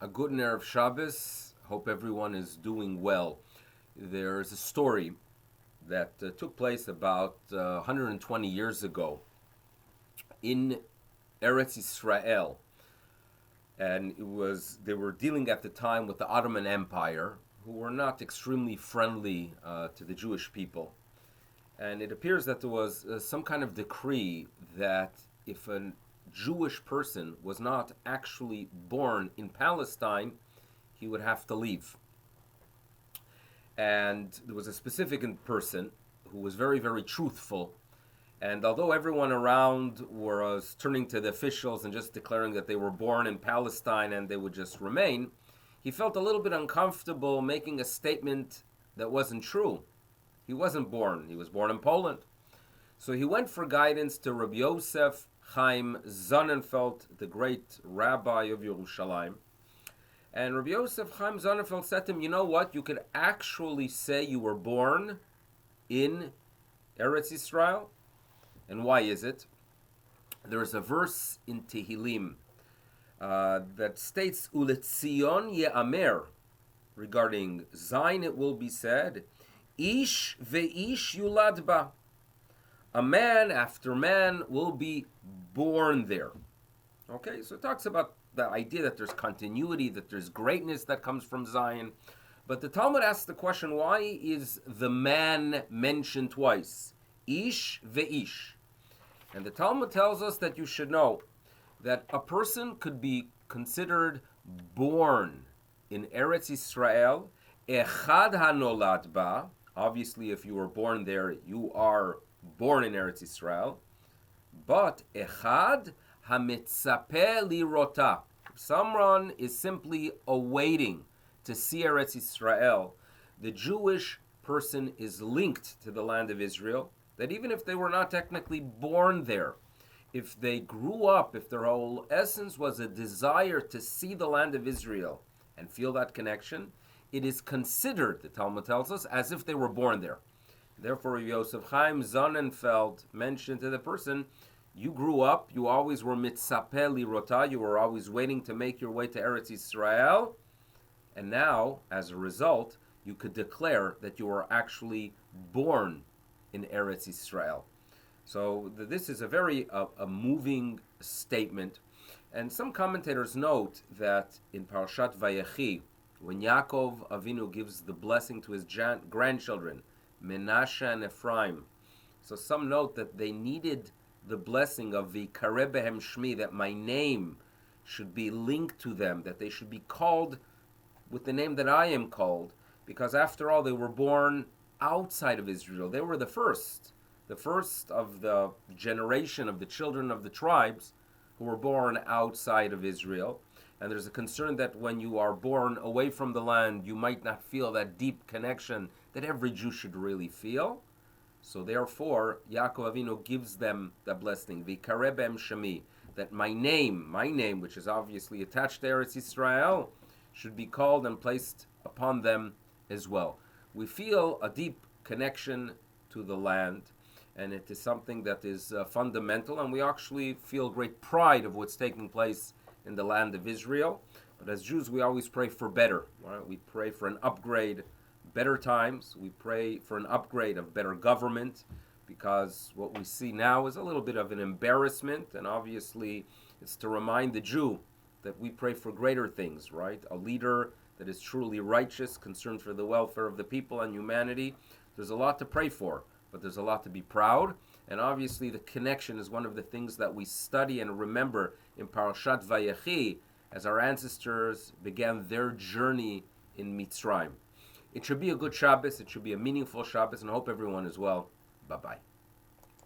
A good Erev Shabbos. Hope everyone is doing well. There's a story that took place about 120 years ago in Eretz Israel, and they were dealing at the time with the Ottoman Empire, who were not extremely friendly to the Jewish people. And it appears that there was some kind of decree that if a Jewish person was not actually born in Palestine, he would have to leave. And there was a specific person who was very, very truthful. And although everyone around was turning to the officials and just declaring that they were born in Palestine and they would just remain, he felt a little bit uncomfortable making a statement that wasn't true. He wasn't born. He was born in Poland. So he went for guidance to Rabbi Yosef Chaim Sonnenfeld, the great rabbi of Yerushalayim. And Rabbi Yosef Chaim Sonnenfeld said to him, you know what? You could actually say you were born in Eretz Israel. And why is it? There's a verse in Tehillim that states, Uletzion ye'amer, regarding Zion it will be said, Ish ve'ish yulad ba. A man after man will be born there. Okay, so it talks about the idea that there's continuity, that there's greatness that comes from Zion. But the Talmud asks the question, why is the man mentioned twice? Ish ve'ish. And the Talmud tells us that you should know that a person could be considered born in Eretz Israel, echad hanolad ba. Obviously, if you were born there, you are born in Eretz Israel. But echad hamitzapeh lirota. Someone is simply awaiting to see Eretz Israel. The Jewish person is linked to the land of Israel, that even if they were not technically born there, if they grew up, if their whole essence was a desire to see the land of Israel and feel that connection, it is considered, the Talmud tells us, as if they were born there. Therefore, Yosef Chaim Sonnenfeld mentioned to the person, you grew up, you always were mitzapeh lirota, you were always waiting to make your way to Eretz Israel, and now, as a result, you could declare that you are actually born in Eretz Israel. So this is a very moving statement. And some commentators note that in Parashat Vayechi, when Yaakov Avinu gives the blessing to his grandchildren, Menashe and Ephraim, so some note that they needed the blessing of the Kareh Behem Shmi, that my name should be linked to them, that they should be called with the name that I am called, because after all, they were born outside of Israel. They were the first of the generation of the children of the tribes who were born outside of Israel. And there's a concern that when you are born away from the land, you might not feel that deep connection that every Jew should really feel. So therefore, Yaakov Avinu gives them the blessing, V'kareh behem shemi, that my name, which is obviously attached to Eretz Israel, should be called and placed upon them as well. We feel a deep connection to the land, and it is something that is fundamental, and we actually feel great pride of what's taking place in the land of Israel. But as Jews, we always pray for better. Right? We pray for an upgrade, better times. We pray for an upgrade of better government, because what we see now is a little bit of an embarrassment, and obviously it's to remind the Jew that we pray for greater things, right? A leader that is truly righteous, concerned for the welfare of the people and humanity. There's a lot to pray for, but there's a lot to be proud. And obviously the connection is one of the things that we study and remember in Parashat Vayechi as our ancestors began their journey in Mitzrayim. It should be a good Shabbos, it should be a meaningful Shabbos, and I hope everyone is well. Bye-bye.